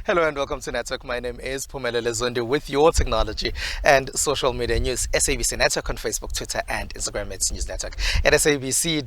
Hello and welcome to Network. My name is Pumela Lezondi with your technology and social media news. SABC Network on Facebook, Twitter and Instagram. It's News Network at sabc.co.za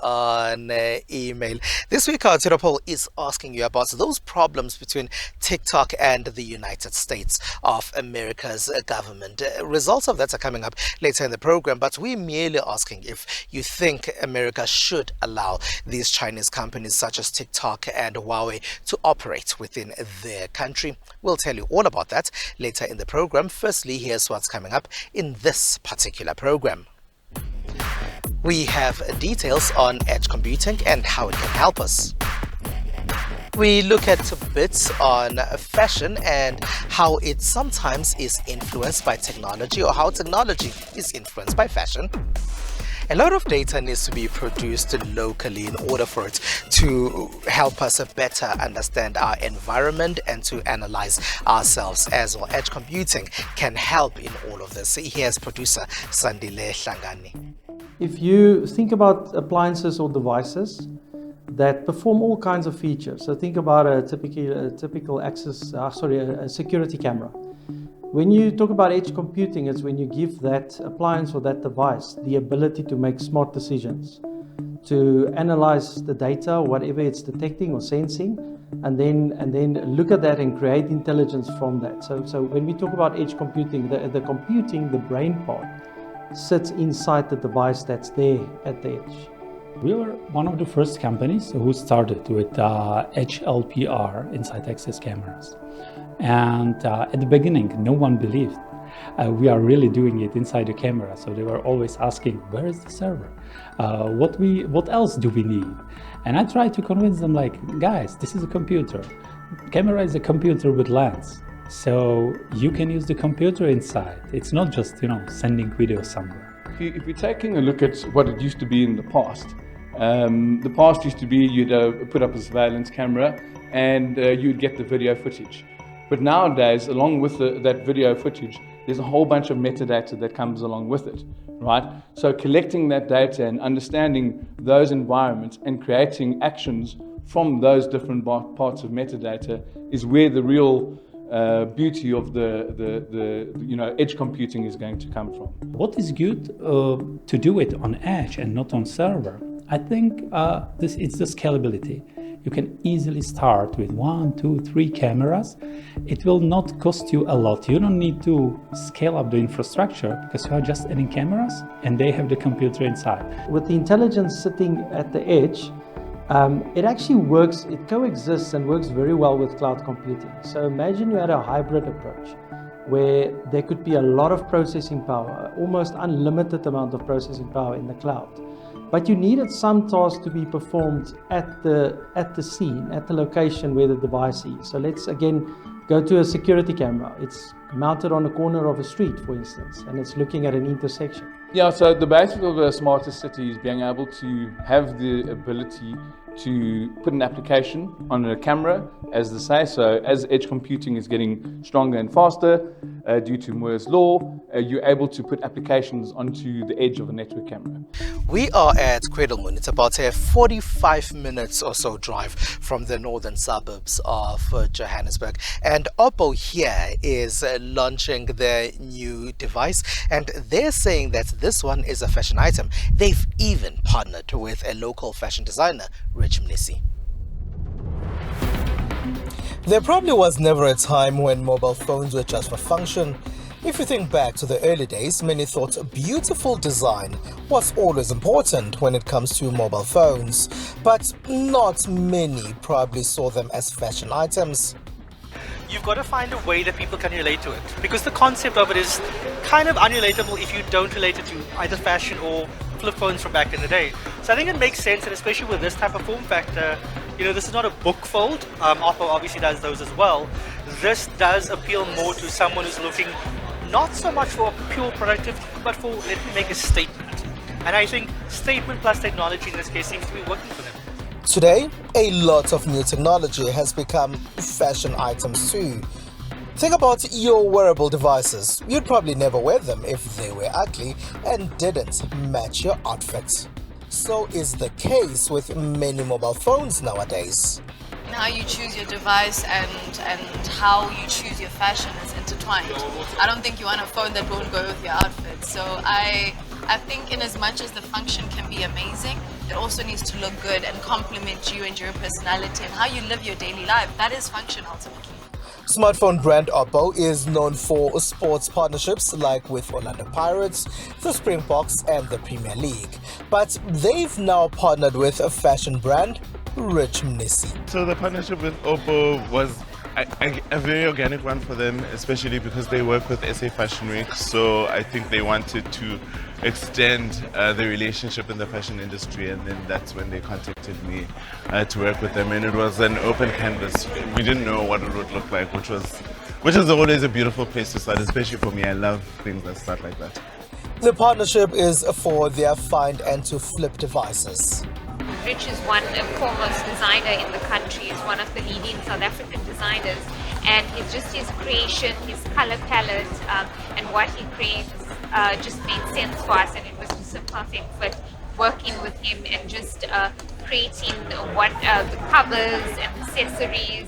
on email. This week our Twitter poll is asking you about those problems between TikTok and the United States of America's government. Results of that are coming up later in the program, but we're merely asking if you think America should allow these Chinese companies such as TikTok and Huawei to operate within their country. We'll tell you all about that later in the program. Firstly, here's what's coming up in this particular program. We have details on edge computing and how it can help us. We look at bits on fashion and how it sometimes is influenced by technology, or how technology is influenced by fashion. A lot of data needs to be produced locally in order for it to help us better understand our environment and to analyze ourselves as well. Edge computing can help in all of this. Here's producer Sandile Hlangani. If you think about appliances or devices that perform all kinds of features, so think about a typical a security camera. When you talk about edge computing, it's when you give that appliance or that device the ability to make smart decisions, to analyze the data, whatever it's detecting or sensing, and then look at that and create intelligence from that. So when we talk about edge computing, the brain part, sits inside the device that's there at the edge. We were one of the first companies who started with edge LPR, inside access cameras. And at the beginning, no one believed we are really doing it inside the camera. So they were always asking, where is the server? What else do we need? And I tried to convince them, like, guys, this is a computer. Camera is a computer with lens. So you can use the computer inside. It's not just, sending video somewhere. If you're taking a look at what it used to be in the past used to be you'd put up a surveillance camera and you'd get the video footage. But nowadays, along with that video footage, there's a whole bunch of metadata that comes along with it, right? So collecting that data and understanding those environments and creating actions from those different parts of metadata is where the real beauty of the edge computing is going to come from. What is good to do it on edge and not on server? I think it's the scalability. You can easily start with 1, 2, 3 cameras. It will not cost you a lot. You don't need to scale up the infrastructure because you are just adding cameras and they have the computer inside. With the intelligence sitting at the edge, it actually works, it coexists and works very well with cloud computing. So imagine you had a hybrid approach where there could be a lot of processing power, almost unlimited amount of processing power in the cloud. But you needed some tasks to be performed at the scene, at the location where the device is. So let's again go to a security camera. It's mounted on the corner of a street, for instance, and it's looking at an intersection. Yeah, so the basic of a smarter city is being able to have the ability to put an application on a camera, as they say. So as edge computing is getting stronger and faster due to Moore's law, you're able to put applications onto the edge of a network camera. We are at Cradlemoon. It's about a 45 minutes or so drive from the northern suburbs of Johannesburg. And Oppo here is launching their new device, and they're saying that this one is a fashion item. They've even partnered with a local fashion designer, Rich Mnisi. There probably was never a time when mobile phones were just for function. If you think back to the early days, many thought beautiful design was always important when it comes to mobile phones, but not many probably saw them as fashion items. You've got to find a way that people can relate to it, because the concept of it is kind of unrelatable if you don't relate it to either fashion or flip phones from back in the day. So I think it makes sense, and especially with this type of form factor, this is not a book fold. Oppo obviously does those as well. This does appeal more to someone who's looking not so much for pure productivity, but for let me make a statement. And I think statement plus technology in this case seems to be working for them. Today, a lot of new technology has become fashion items too. Think about your wearable devices. You'd probably never wear them if they were ugly and didn't match your outfit. So is the case with many mobile phones nowadays. How you choose your device and how you choose your fashion is intertwined. I don't think you want a phone that won't go with your outfit. So I think in as much as the function can be amazing, it also needs to look good and complement you and your personality and how you live your daily life. That is function ultimately. Smartphone brand Oppo is known for sports partnerships like with Orlando Pirates, the Springboks and the Premier League. But they've now partnered with a fashion brand, Rich Mnisi. So the partnership with Oppo was a very organic one for them, especially because they work with SA Fashion Week. So I think they wanted to extend the relationship in the fashion industry, and then that's when they contacted me to work with them. And it was an open canvas. We didn't know what it would look like, which is always a beautiful place to start, especially for me. I love things that start like that. The partnership is for their find and to flip devices. Rich is one foremost designer in the country. He's one of the leading South African designers, and it's just his creation, his color palette, and what he creates just made sense for us, and it was just a perfect fit working with him and just creating what the covers and accessories,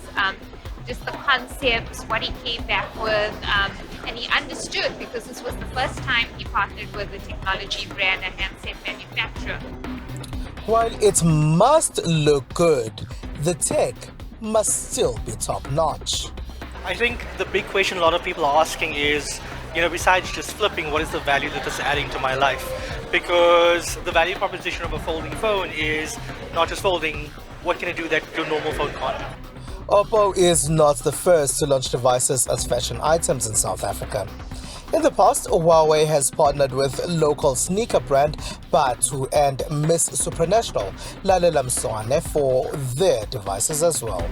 just the concepts, what he came back with, and he understood because this was the first time he partnered with a technology brand, a handset manufacturer. While it must look good, the tech must still be top-notch. I think the big question a lot of people are asking is, besides just flipping, what is the value that it's adding to my life? Because the value proposition of a folding phone is not just folding, what can it do that your normal phone can't do? Oppo is not the first to launch devices as fashion items in South Africa. In the past, Huawei has partnered with local sneaker brand Batu and Miss Supranational Lalela Mswane for their devices as well.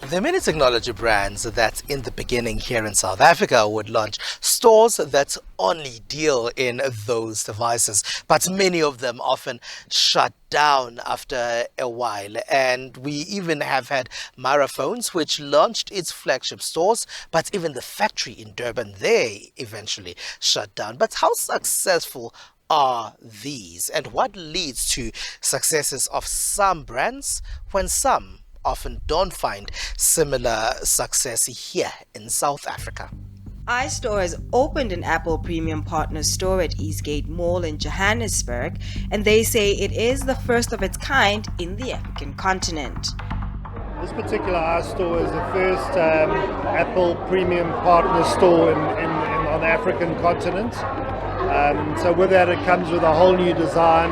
There are many technology brands that in the beginning here in South Africa would launch stores that only deal in those devices, but many of them often shut down after a while. And we even have had Mara Phones, which launched its flagship stores, but even the factory in Durban, they eventually shut down. But how successful are these, and what leads to successes of some brands when some often don't find similar success here in South Africa? iStore has opened an Apple Premium Partner store at Eastgate Mall in Johannesburg, and they say it is the first of its kind in the African continent. This particular iStore is the first Apple Premium Partner store on the African continent. So with that, it comes with a whole new design.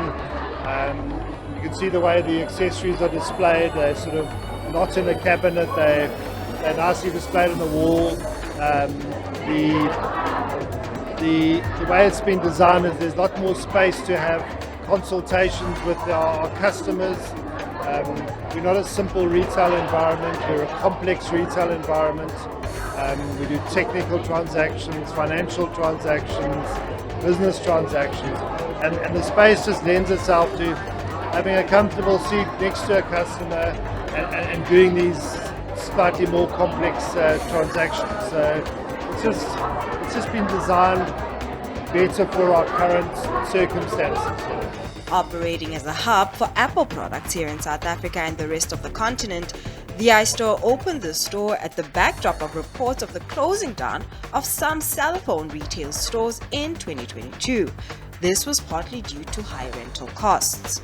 You can see the way the accessories are displayed. They're sort of not in a cabinet. They're nicely displayed on the wall. The way it's been designed is there's a lot more space to have consultations with our customers. We're not a simple retail environment. We're a complex retail environment. We do technical transactions, financial transactions, business transactions, and the space just lends itself to having a comfortable seat next to a customer and doing these slightly more complex transactions. So it's just been designed better for our current circumstances. Operating as a hub for Apple products here in South Africa and the rest of the continent, the iStore opened the store at the backdrop of reports of the closing down of some cell phone retail stores in 2022. This was partly due to high rental costs.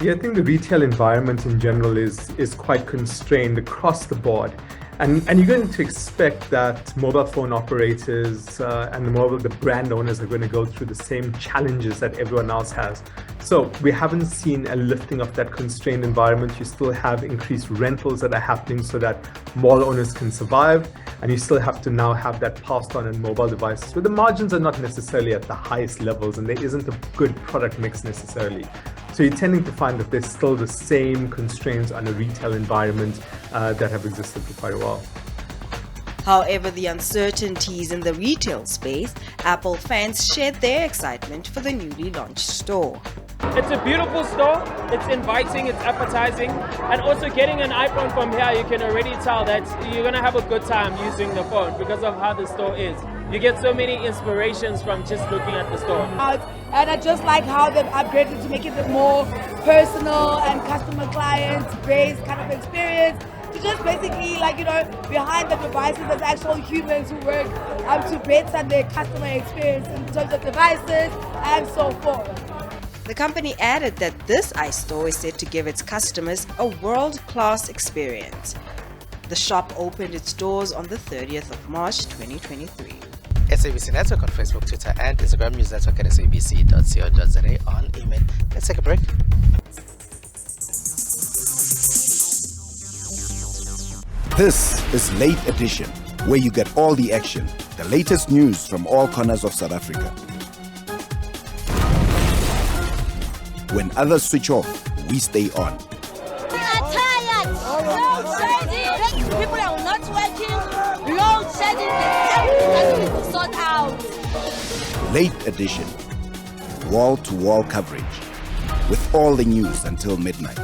Yeah, I think the retail environment in general is quite constrained across the board. And you're going to expect that mobile phone operators and the brand owners are going to go through the same challenges that everyone else has. So we haven't seen a lifting of that constrained environment. You still have increased rentals that are happening so that mall owners can survive. And you still have to now have that passed on in mobile devices. But the margins are not necessarily at the highest levels, and there isn't a good product mix necessarily. So you're tending to find that there's still the same constraints on a retail environment that have existed for quite a while. However, the uncertainties in the retail space, Apple fans shared their excitement for the newly launched store. It's a beautiful store, it's inviting, it's appetizing, and also getting an iPhone from here, you can already tell that you're going to have a good time using the phone because of how the store is. You get so many inspirations from just looking at the store. And I just like how they've upgraded to make it a more personal and customer client-based kind of experience. To just basically, behind the devices, there's actual humans who work to better their customer experience in terms of devices and so forth. The company added that this iStore is set to give its customers a world-class experience. The shop opened its doors on the 30th of March 2023. SABC Network on Facebook, Twitter, and Instagram. News network at sabc.co.za on email. Let's take a break. This is Late Edition, where you get all the action, the latest news from all corners of South Africa. When others switch off, we stay on. We are tired. Load shedding. People are not working. Load shedding. Everything that needs to sort out. Late Edition, wall-to-wall coverage, with all the news until midnight.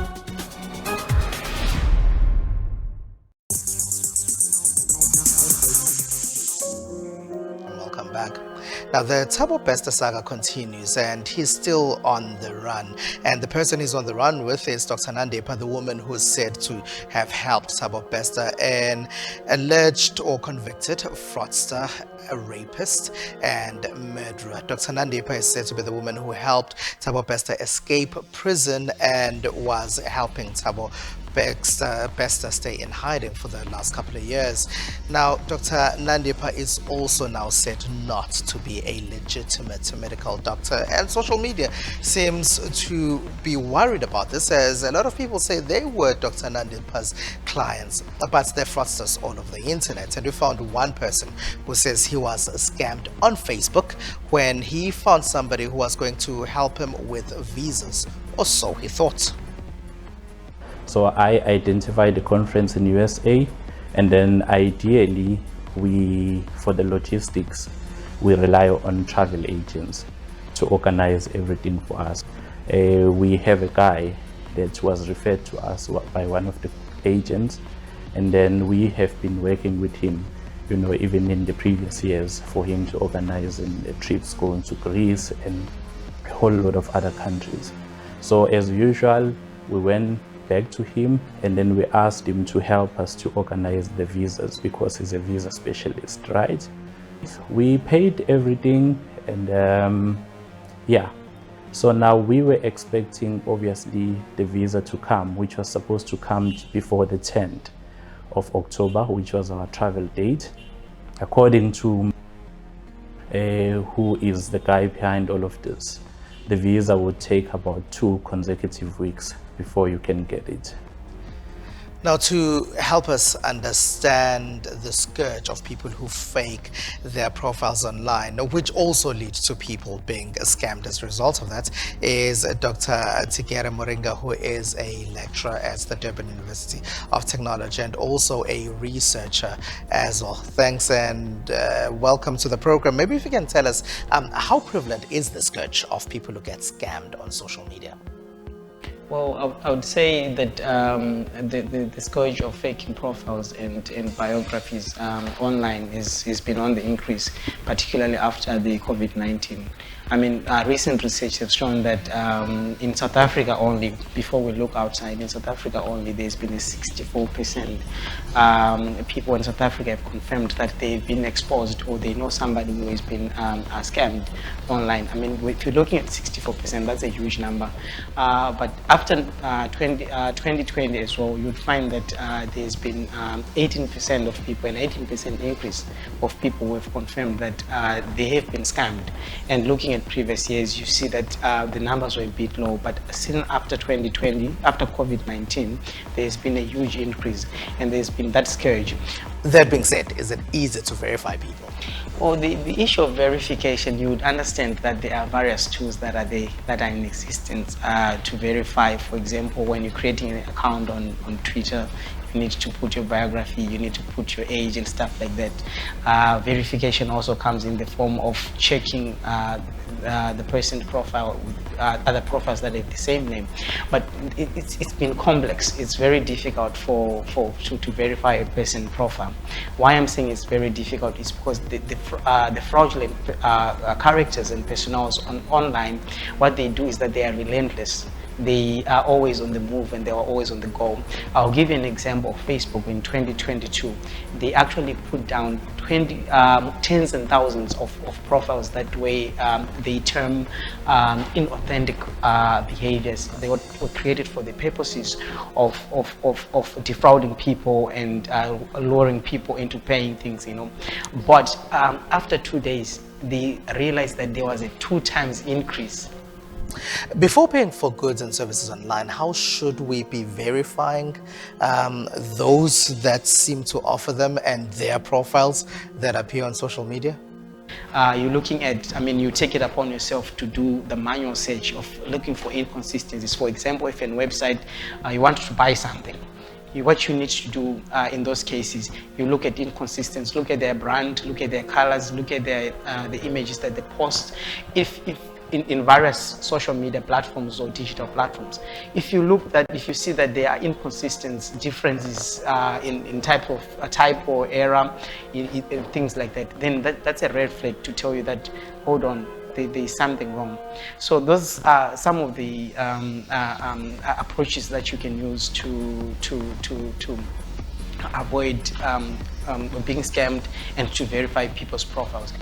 Now, the Thabo Bester saga continues, and he's still on the run. And the person he's on the run with is Dr. Nandepa, the woman who is said to have helped Thabo Bester, an alleged or convicted fraudster, a rapist, and murderer. Dr. Nandepa is said to be the woman who helped Thabo Bester escape prison and was helping Thabo Bester stay in hiding for the last couple of years. Now, Dr. Nandepa is also now said not to be a legitimate medical doctor, and social media seems to be worried about this, as a lot of people say they were Dr. Nandepa's clients, but they're fraudsters all over the internet. And we found one person who says he was scammed on Facebook when he found somebody who was going to help him with visas, or so he thought. So I identified the conference in USA, and then ideally for the logistics, we rely on travel agents to organize everything for us. We have a guy that was referred to us by one of the agents, and then we have been working with him, even in the previous years, for him to organize trips going to Greece and a whole lot of other countries. So as usual, we went back to him, and then we asked him to help us to organize the visas because he's a visa specialist, right? We paid everything, and so now we were expecting obviously the visa to come, which was supposed to come before the 10th of October, which was our travel date. According to who is the guy behind all of this, the visa would take about 2 consecutive weeks before you can get it. Now, to help us understand the scourge of people who fake their profiles online, which also leads to people being scammed as a result of that, is Dr. Tigere Moringa, who is a lecturer at the Durban University of Technology and also a researcher as well. Thanks and welcome to the program. Maybe if you can tell us how prevalent is the scourge of people who get scammed on social media? Well, I would say that the scourge of faking profiles and biographies online has been on the increase, particularly after the COVID-19. I mean, recent research has shown that in South Africa only, before we look outside, in South Africa only, there's been a 64% people in South Africa have confirmed that they've been exposed or they know somebody who has been scammed online. I mean, if you're looking at 64%, that's a huge number. But after 2020 as well, you'd find that there's been 18% of people, an 18% increase of people who have confirmed that they have been scammed. And looking at previous years, you see that the numbers were a bit low, but since after 2020, after COVID-19, there's been a huge increase, and there's been that scourge. That being said, is it easy to verify people? Well, the issue of verification, you would understand that there are various tools that are there, that are in existence to verify. For example, when you're creating an account on Twitter, you need to put your biography, you need to put your age and stuff like that. Verification also comes in the form of checking the person's profile with other profiles that have the same name. But it's been complex. It's very difficult to verify a person's profile. Why I'm saying it's very difficult is because the fraudulent characters and personas online, what they do is that they are relentless. They are always on the move and they are always on the go. I'll give you an example of Facebook in 2022. They actually put down tens and thousands of profiles that way they term inauthentic behaviors. They were created for the purposes of defrauding people and luring people into paying things, you know. But after 2 days, they realized that there was a 2 times increase. Before paying for goods and services online, how should we be verifying those that seem to offer them and their profiles that appear on social media? You're looking at, you take it upon yourself to do the manual search of looking for inconsistencies. For example, if in a website you want to buy something, what you need to do in those cases, you look at inconsistencies, look at their brand, look at their colors, look at their the images that they post. If in various social media platforms or digital platforms, if you see that there are inconsistent differences in type or error, in things like that, then that's a red flag to tell you that, hold on, there is something wrong. So those are some of the approaches that you can use to avoid being scammed and to verify people's profiles.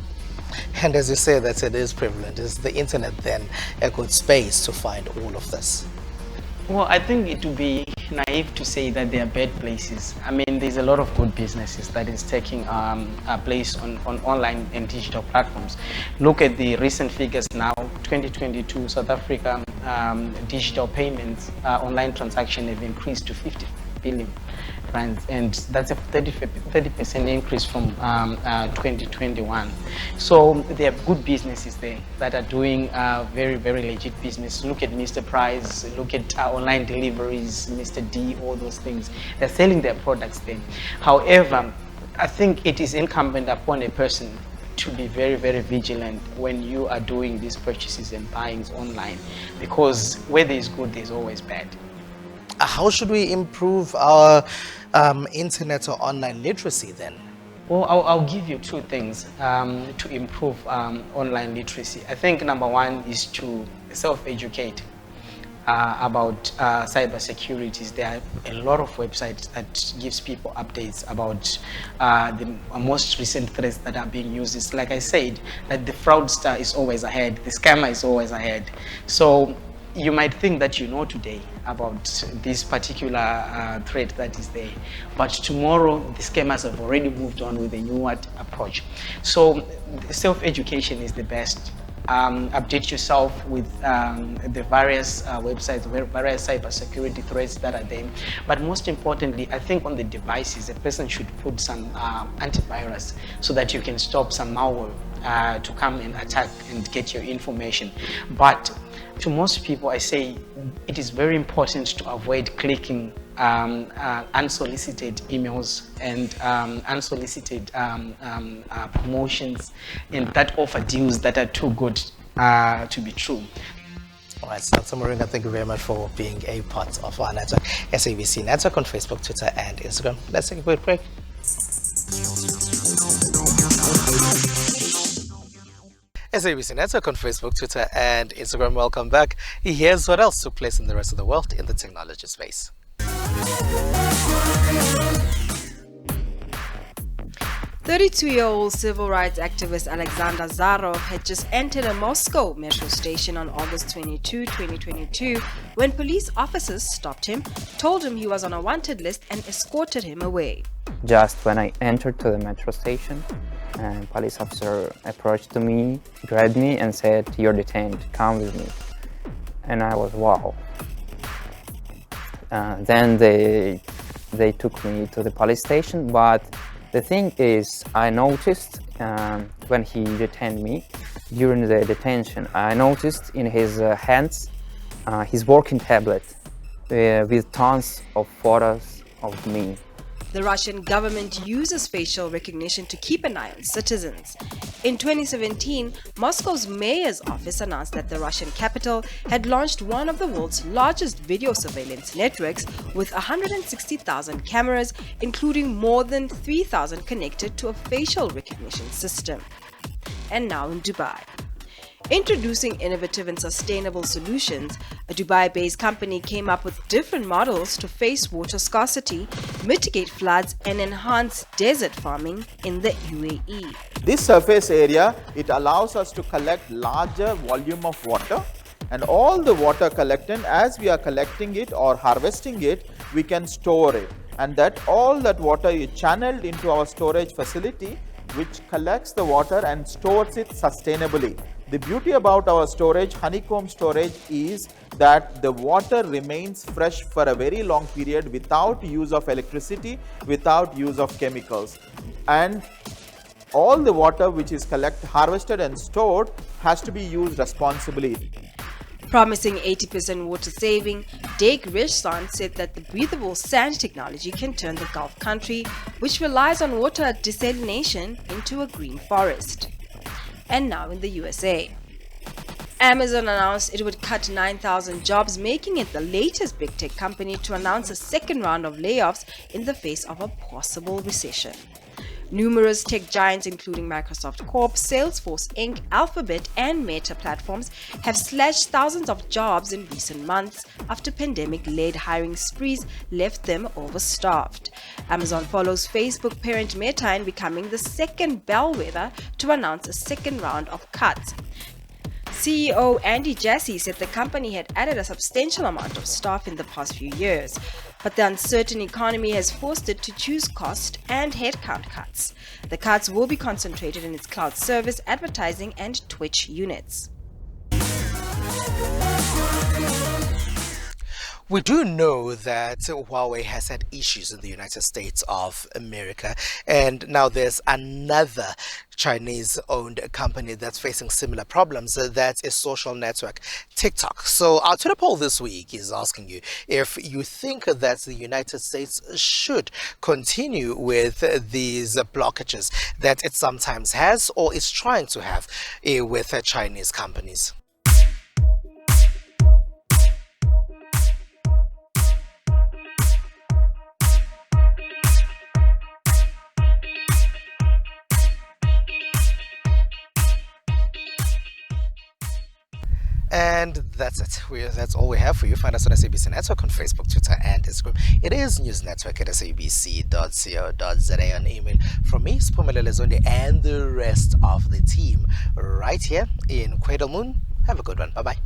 And as you say that it is prevalent, is the internet then a good space to find all of this? Well, I think it would be naive to say that they are bad places. There's a lot of good businesses that is taking a place on online and digital platforms. Look at the recent figures now, 2022, South Africa digital payments, online transaction have increased to 50 billion. And that's a 30% increase from 2021. So there are good businesses there that are doing very, very legit business. Look at Mr. Price, look at online deliveries, Mr. D, all those things. They're selling their products there. However, I think it is incumbent upon a person to be very, very vigilant when you are doing these purchases and buyings online, because where there is good, there's always bad. How should we improve our internet or online literacy then? Well, I'll give you 2 things to improve online literacy. I think number 1 is to self-educate about cybersecurity. There are a lot of websites that gives people updates about the most recent threats that are being used. It's like I said, that the fraudster is always ahead, the scammer is always ahead. So you might think that you know today about this particular threat that is there, but tomorrow the scammers have already moved on with a new approach. So self-education is the best. Update yourself with the various websites, various cybersecurity threats that are there. But most importantly, I think on the devices, a person should put some antivirus so that you can stop some malware to come and attack and get your information. But to most people, I say it is very important to avoid clicking unsolicited emails and unsolicited promotions and that offer deals that are too good to be true. All right, Dr. Moringa, thank you very much for being a part of our network, SABC network on Facebook, Twitter, and Instagram. Let's take a quick break. SABC network on Facebook, Twitter, and Instagram. Welcome back. Here's what else took place in the rest of the world in the technology space. 32-year-old civil rights activist Alexander Zarov had just entered a Moscow metro station on August 22, 2022, when police officers stopped him, told him he was on a wanted list, and escorted him away. Just when I entered to the metro station, a police officer approached to me, grabbed me, and said, "You're detained, come with me." And I was, wow. Then they took me to the police station, but the thing is, I noticed when he detained me, during the detention, I noticed in his hands his working tablet with tons of photos of me. The Russian government uses facial recognition to keep an eye on citizens. In 2017, Moscow's mayor's office announced that the Russian capital had launched one of the world's largest video surveillance networks with 160,000 cameras, including more than 3,000 connected to a facial recognition system. And now in Dubai. Introducing innovative and sustainable solutions, a Dubai-based company came up with different models to face water scarcity, mitigate floods, and enhance desert farming in the UAE. This surface area, it allows us to collect larger volume of water, and all the water collected, as we are collecting it or harvesting it, we can store it, and that all that water is channeled into our storage facility, which collects the water and stores it sustainably. The beauty about our storage, honeycomb storage, is that the water remains fresh for a very long period without use of electricity, without use of chemicals. And all the water which is harvested and stored has to be used responsibly. Promising 80% water saving, Dake Reshsan said that the breathable sand technology can turn the Gulf country, which relies on water desalination, into a green forest. And now in the USA. Amazon announced it would cut 9,000 jobs, making it the latest big tech company to announce a second round of layoffs in the face of a possible recession. Numerous tech giants including Microsoft Corp, Salesforce Inc., Alphabet, and Meta Platforms have slashed thousands of jobs in recent months after pandemic-led hiring sprees left them overstaffed. Amazon follows Facebook parent Meta in becoming the second bellwether to announce a second round of cuts. CEO Andy Jassy said the company had added a substantial amount of staff in the past few years, but the uncertain economy has forced it to choose cost and headcount cuts. The cuts will be concentrated in its cloud service, advertising, and Twitch units. We do know that Huawei has had issues in the United States of America, and now there's another Chinese-owned company that's facing similar problems. That's a social network, TikTok. So our Twitter poll this week is asking you if you think that the United States should continue with these blockages that it sometimes has or is trying to have with Chinese companies. And that's it. That's all we have for you. Find us on SABC Network on Facebook, Twitter, and Instagram. It is News Network at sabc.co.za. On email from me, Spumelele Zondi, and the rest of the team right here in Cradle Moon. Have a good one. Bye-bye.